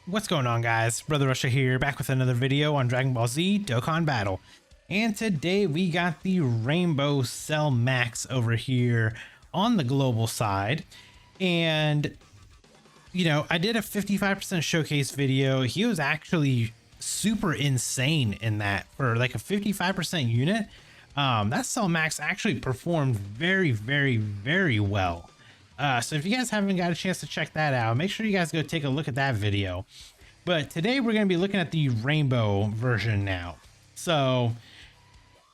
What's going on, guys? Brother Russia here, back with another video on Dragon Ball Z Dokkan Battle. And today we got the Rainbow Cell Max over here on the global side. And, you know, I did a 55% showcase video. He was actually super insane in that for like a 55% unit. That Cell Max actually performed very well. So if you guys haven't got a chance to check that out, make sure you guys go take a look at that video. But today we're going to be looking at the rainbow version now. So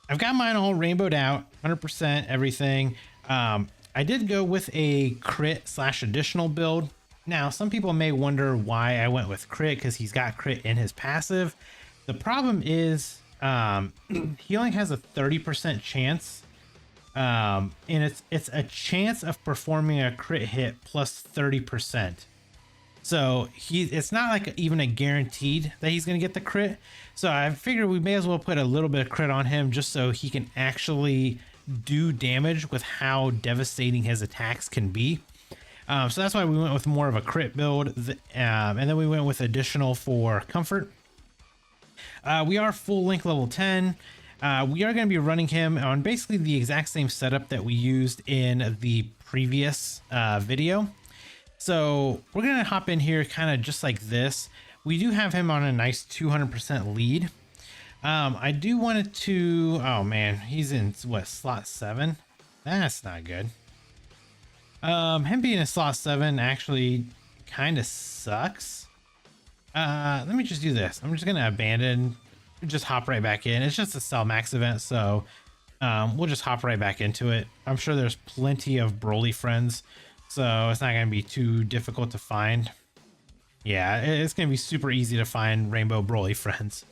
I've got mine all rainbowed out, 100% everything. I did go with a crit / additional build. Now, some people may wonder why I went with crit, because he's got crit in his passive. The problem is he only has a 30% chance. And it's a chance of performing a crit hit plus 30%. So it's not like even a guaranteed that he's going to get the crit. So I figured we may as well put a little bit of crit on him just so he can actually do damage with how devastating his attacks can be. So that's why we went with more of a crit build. And then we went with additional for comfort. We are full link level 10. We are going to be running him on basically the exact same setup that we used in the previous video. So we're going to hop in here kind of just like this. We do have him on a nice 200% lead. I do want it to, oh man, he's in what, slot 7? That's not good. Him being in slot 7 actually kind of sucks. Let me just do this. I'm just going to abandon, just hop right back in. It's just a Cell Max event, so we'll just hop right back into it. I'm sure there's plenty of Broly friends, so it's not going to be too difficult to find. Yeah, it's going to be super easy to find Rainbow Broly friends.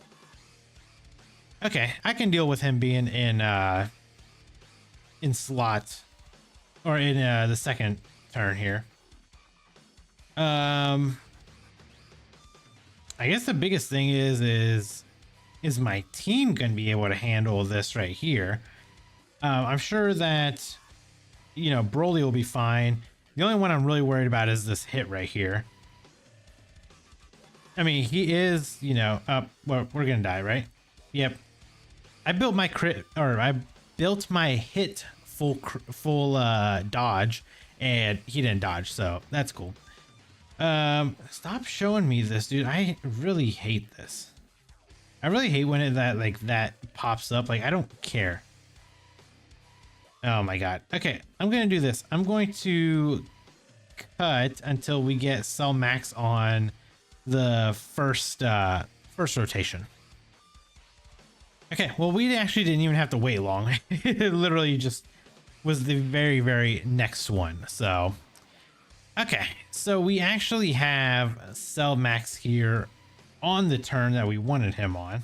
Okay, I can deal with him being in slot, or in the second turn here. I guess the biggest thing is my team going to be able to handle this right here? I'm sure that, you know, Broly will be fine. The only one I'm really worried about is this hit right here. I mean, he is, you know, up. Well, we're going to die, right? Yep. I built my crit, or I built my hit full dodge, and he didn't dodge, so that's cool. Stop showing me this, dude. I really hate this. I really hate when that pops up. Like, I don't care. Oh my god. Okay, I'm gonna do this. I'm going to cut until we get Cell Max on the first rotation. Okay, well, we actually didn't even have to wait long. It literally just was the very next one. So okay, so we actually have Cell Max here on the turn that we wanted him on.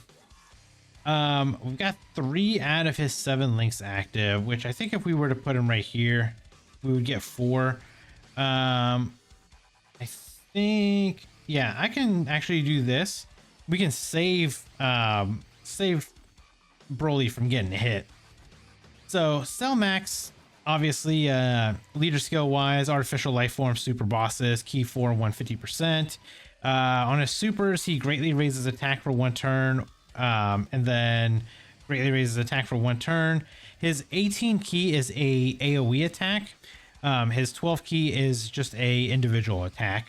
We've got 3 out of his 7 links active, which I think if we were to put him right here, we would get 4. I think, yeah, I can actually do this. We can save Broly from getting hit. So Cell Max, obviously, leader skill wise, artificial life form, super bosses, key 4, 150%. On his supers, he greatly raises attack for 1 turn, and then greatly raises attack for 1 turn. His 18 key is a AoE attack. His 12 key is just a individual attack.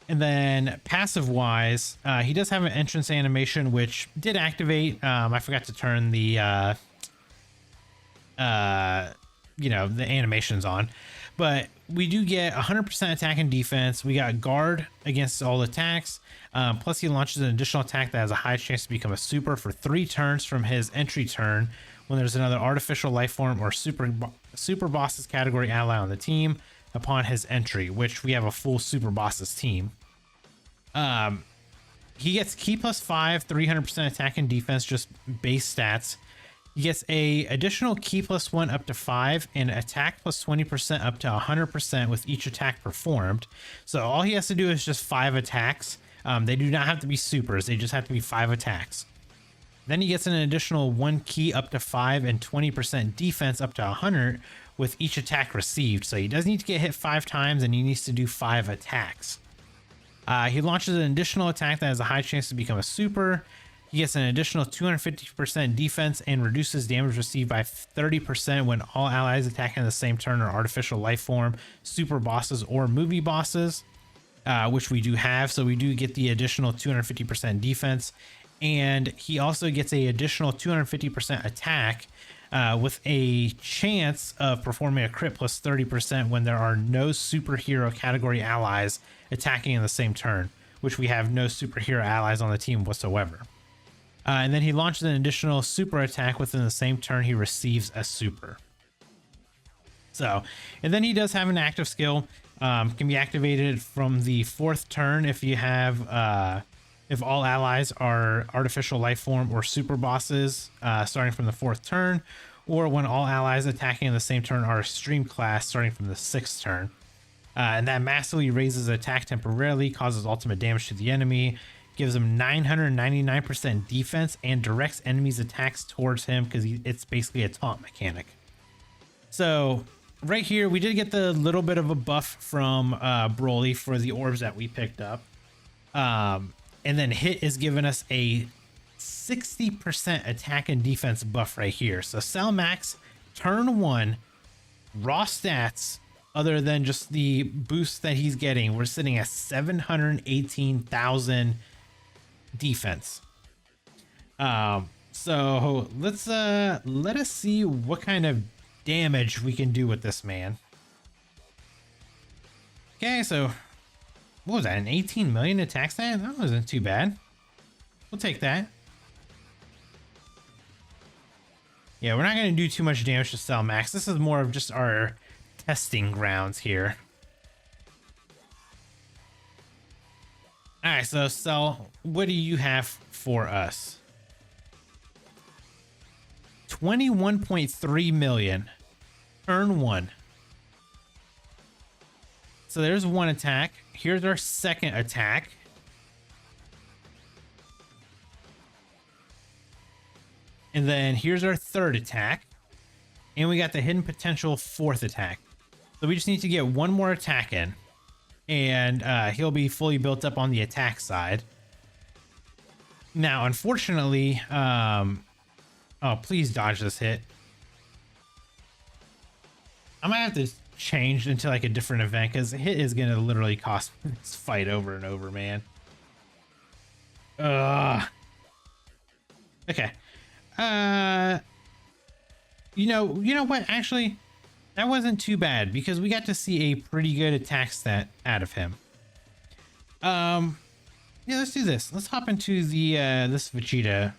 And then passive wise, he does have an entrance animation, which did activate. I forgot to turn the you know, the animations on, but we do get 100% attack and defense. We got guard against all attacks. Plus he launches an additional attack that has a high chance to become a super for 3 turns from his entry turn when there's another artificial life form or super bosses category ally on the team upon his entry, which we have a full super bosses team. He gets key plus 5, 300% attack and defense, just base stats. He gets a additional key plus 1 up to 5 and attack plus 20% up to 100% with each attack performed. So all he has to do is just 5 attacks. They do not have to be supers. They just have to be 5 attacks. Then he gets an additional 1 key up to 5 and 20% defense up to 100 with each attack received. So he does need to get hit 5 times and he needs to do 5 attacks. He launches an additional attack that has a high chance to become a super. He gets an additional 250% defense and reduces damage received by 30% when all allies attacking the same turn are artificial life form, super bosses, or movie bosses, which we do have. So we do get the additional 250% defense. And he also gets a additional 250% attack with a chance of performing a crit plus 30% when there are no superhero category allies attacking in the same turn, which we have no superhero allies on the team whatsoever. And then he launches an additional super attack within the same turn he receives a super. So, and then he does have an active skill, can be activated from the 4th turn if you have, if all allies are artificial life form or super bosses, starting from the 4th turn, or when all allies attacking in the same turn are extreme class starting from the 6th turn. And that massively raises attack temporarily, causes ultimate damage to the enemy, gives him 999% defense, and directs enemies' attacks towards him because it's basically a taunt mechanic. So right here, we did get the little bit of a buff from Broly for the orbs that we picked up. And then Hit is giving us a 60% attack and defense buff right here. So Cell Max, turn 1, raw stats, other than just the boost that he's getting, we're sitting at 718,000 defense. So let's let us see what kind of damage we can do with this man. Okay, so what was that, an 18 million attack stat? That wasn't too bad. We'll take that. Yeah, we're not going to do too much damage to Cell Max. This is more of just our testing grounds here. All right, so Cell, what do you have for us? 21.3 million. Turn 1. So there's one attack. Here's our second attack. And then here's our third attack. And we got the hidden potential 4th attack. So we just need to get one more attack in. And he'll be fully built up on the attack side. Now, unfortunately, oh, please dodge this hit. I might have to change into like a different event because hit is going to literally cost this fight over and over, man. Okay. You know what? Actually, that wasn't too bad because we got to see a pretty good attack stat out of him. Yeah, let's do this. Let's hop into the this Vegeta,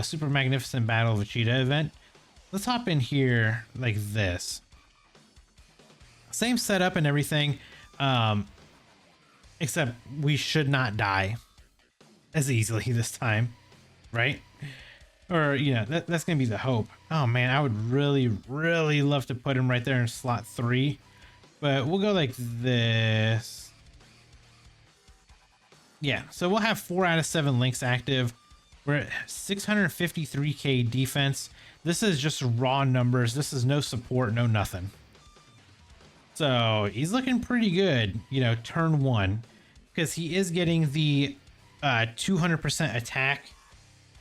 Super Magnificent Battle Vegeta event. Let's hop in here like this. Same setup and everything, except we should not die as easily this time, right? Or, you know, that's gonna be the hope. Oh man, I would really love to put him right there in slot 3, but we'll go like this. Yeah, so we'll have 4 out of 7 links active. We're at 653k defense. This is just raw numbers. This is no support, no nothing. So he's looking pretty good, you know, turn 1, because he is getting the 200% attack,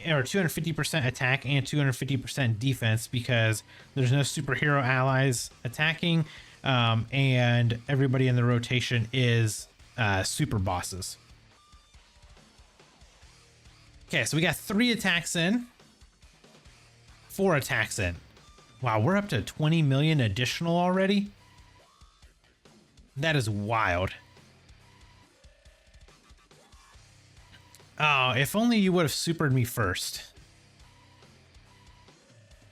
or 250% attack and 250% defense, because there's no superhero allies attacking, and everybody in the rotation is super bosses. Okay, so we got 3 attacks in, 4 attacks in. Wow, we're up to 20 million additional already. That is wild. Oh, if only you would have supered me first.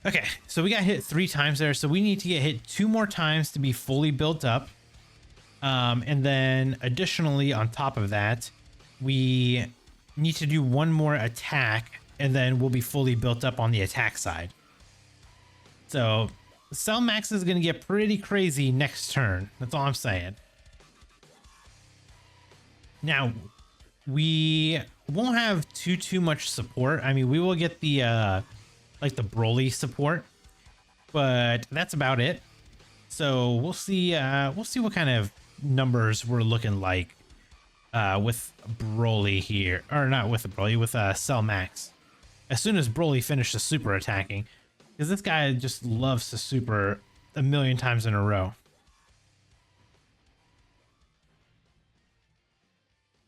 Okay, so we got hit 3 times there, so we need to get hit 2 more times to be fully built up. And then additionally, on top of that, we need to do 1 more attack, and then we'll be fully built up on the attack side. So Cell Max is going to get pretty crazy next turn. That's all I'm saying. Now, we won't have too much support. I mean, we will get the like the Broly support, but that's about it. So we'll see what kind of numbers we're looking like. with Broly here, or not with Broly, with Cell Max. As soon as Broly finishes super attacking, because this guy just loves to super a million times in a row.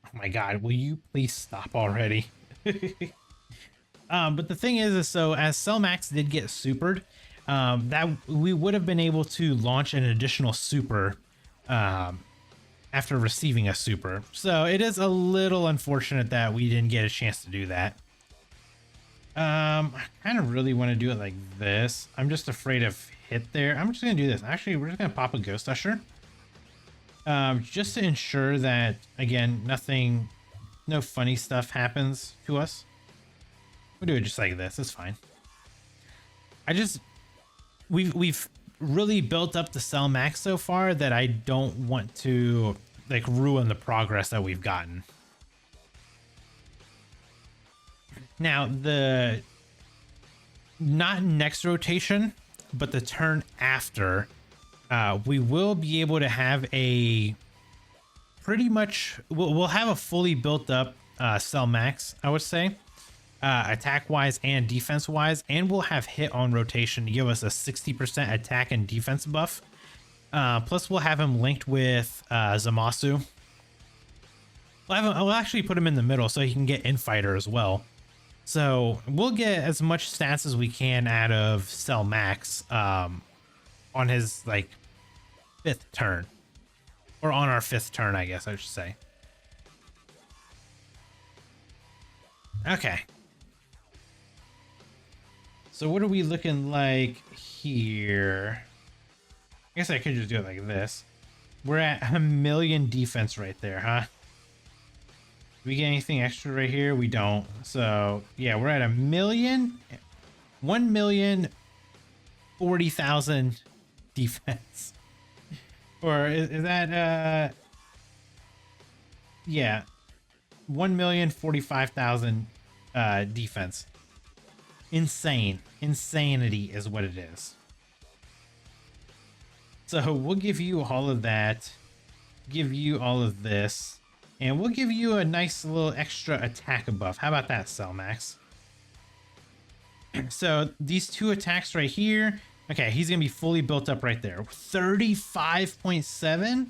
Oh my god, will you please stop already? But the thing is so as Cell Max did get supered, that we would have been able to launch an additional super after receiving a super. So it is a little unfortunate that we didn't get a chance to do that. I kind of really want to do it like this. I'm just afraid of hit there. I'm just going to do this. Actually, we're just going to pop a Ghost Usher. Just to ensure that, again, no funny stuff happens to us. We'll do it just like this. It's fine. We've really built up the Cell Max so far that I don't want to like ruin the progress that we've gotten. Now, not next rotation, but the turn after, we will be able to have a pretty much, we'll have a fully built up Cell Max, I would say, attack wise and defense wise, and we'll have hit on rotation to give us a 60% attack and defense buff. Plus we'll have him linked with Zamasu. We'll actually put him in the middle so he can get Infighter as well. So we'll get as much stats as we can out of Cell Max on his like 5th turn, or on our 5th turn, I guess I should say. Okay. So what are we looking like here? I guess I could just do it like this. We're at 1,000,000 defense right there, huh? Do we get anything extra right here? We don't. So yeah, we're at 1,040,000 defense. Or is that yeah, 1,045,000 defense. Insanity is what it is. So we'll give you all of that, give you all of this, and we'll give you a nice little extra attack buff. How about that, Cell Max? So these 2 attacks right here, okay, he's gonna be fully built up right there. 35.7.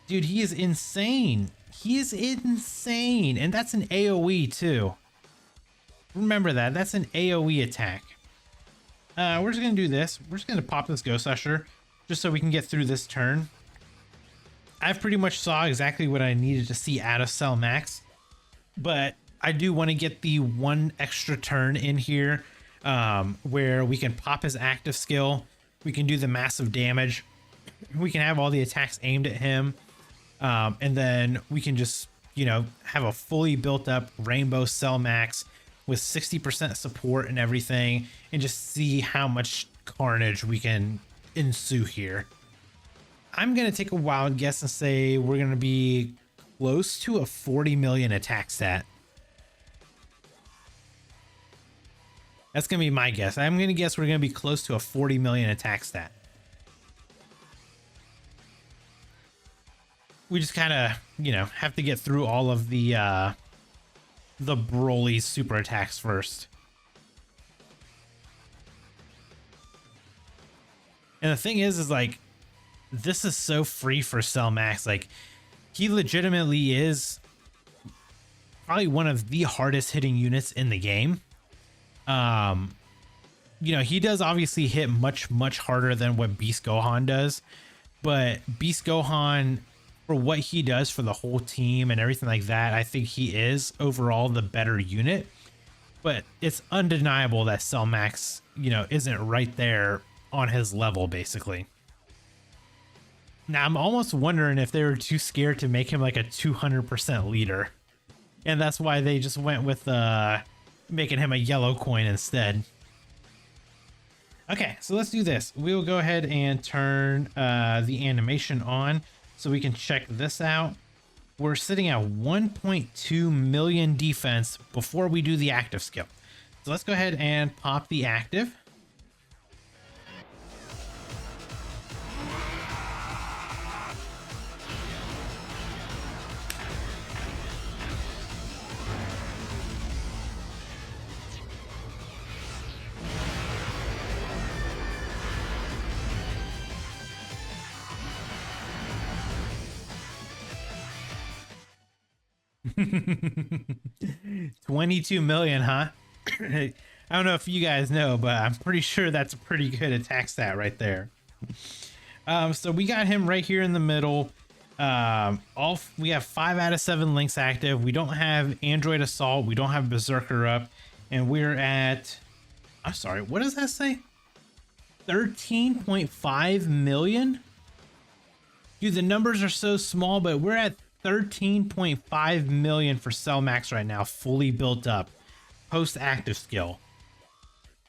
Dude, he is insane. He is insane, and that's an AoE too. Remember that. That's an AoE attack. We're just gonna do this. We're just gonna pop this Ghost Usher just so we can get through this turn. I've pretty much saw exactly what I needed to see out of Cell Max, but I do want to get the 1 extra turn in here where we can pop his active skill. We can do the massive damage. We can have all the attacks aimed at him. And then we can just, you know, have a fully built up Rainbow Cell Max with 60% support and everything, and just see how much carnage we can ensue here. I'm going to take a wild guess and say we're going to be close to a 40 million attack stat. That's going to be my guess. I'm going to guess we're going to be close to a 40 million attack stat. We just kind of, you know, have to get through all of the Broly super attacks first. And the thing is like, this is so free for Cell Max. Like, he legitimately is probably one of the hardest hitting units in the game. You know, he does obviously hit much harder than what Beast Gohan does, but Beast Gohan, for what he does for the whole team and everything like that, I think he is overall the better unit. But it's undeniable that Cell Max, you know, isn't right there on his level, basically. Now, I'm almost wondering if they were too scared to make him like a 200% leader. And that's why they just went with making him a yellow coin instead. Okay, so let's do this. We'll go ahead and turn the animation on so we can check this out. We're sitting at 1.2 million defense before we do the active skill. So let's go ahead and pop the active. 22 million, huh? I don't know if you guys know, but I'm pretty sure that's a pretty good attack stat right there. So we got him right here in the middle. We have 5 out of 7 links active. We don't have Android Assault. We don't have Berserker up, and we're at, I'm sorry, what does that say? 13.5 million? Dude, the numbers are so small, but we're at 13.5 million for Cell Max right now, fully built up, post active skill.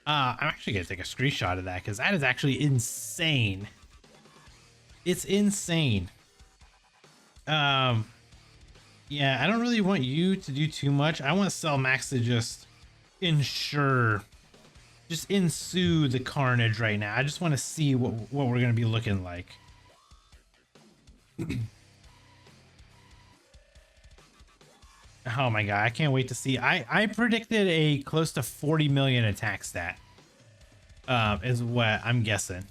I'm actually gonna take a screenshot of that because that is actually insane. It's insane. Yeah, I don't really want you to do too much. I want Cell Max to just ensue the carnage right now. I just want to see what we're gonna be looking like. Oh my god, I can't wait to see. I predicted a close to 40 million attack stat. Is what I'm guessing.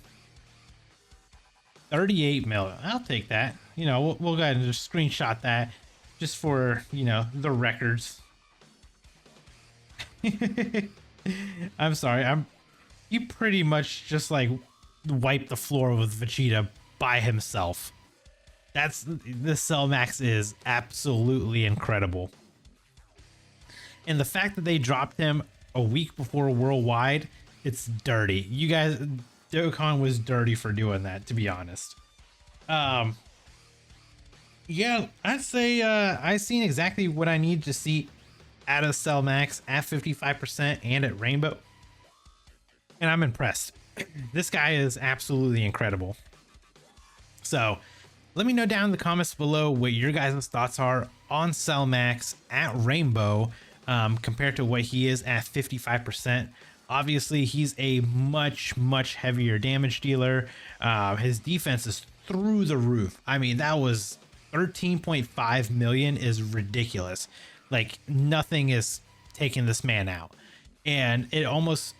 38 million. I'll take that. You know, we'll go ahead and just screenshot that just for, you know, the records. I'm sorry. He pretty much just like wiped the floor with Vegeta by himself. The Cell Max is absolutely incredible. And the fact that they dropped him a week before Worldwide, it's dirty. You guys, Dokkan was dirty for doing that, to be honest. Yeah, I'd say I've seen exactly what I need to see out of Cell Max at 55% and at Rainbow. And I'm impressed. This guy is absolutely incredible. So let me know down in the comments below what your guys' thoughts are on Cell Max at Rainbow compared to what he is at 55%. Obviously, he's a much heavier damage dealer. His defense is through the roof. I mean, that was 13.5 million is ridiculous. Like, nothing is taking this man out. And it almost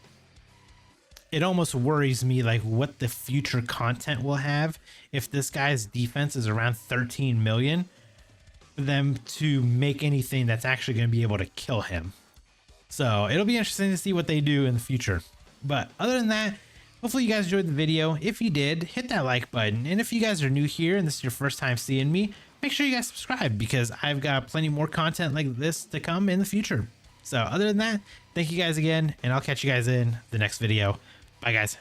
worries me, like, what the future content will have if this guy's defense is around 13 million for them to make anything that's actually going to be able to kill him. So it'll be interesting to see what they do in the future. But other than that, hopefully you guys enjoyed the video. If you did, hit that like button. And if you guys are new here and this is your first time seeing me, make sure you guys subscribe because I've got plenty more content like this to come in the future. So other than that, thank you guys again, and I'll catch you guys in the next video. Bye, guys.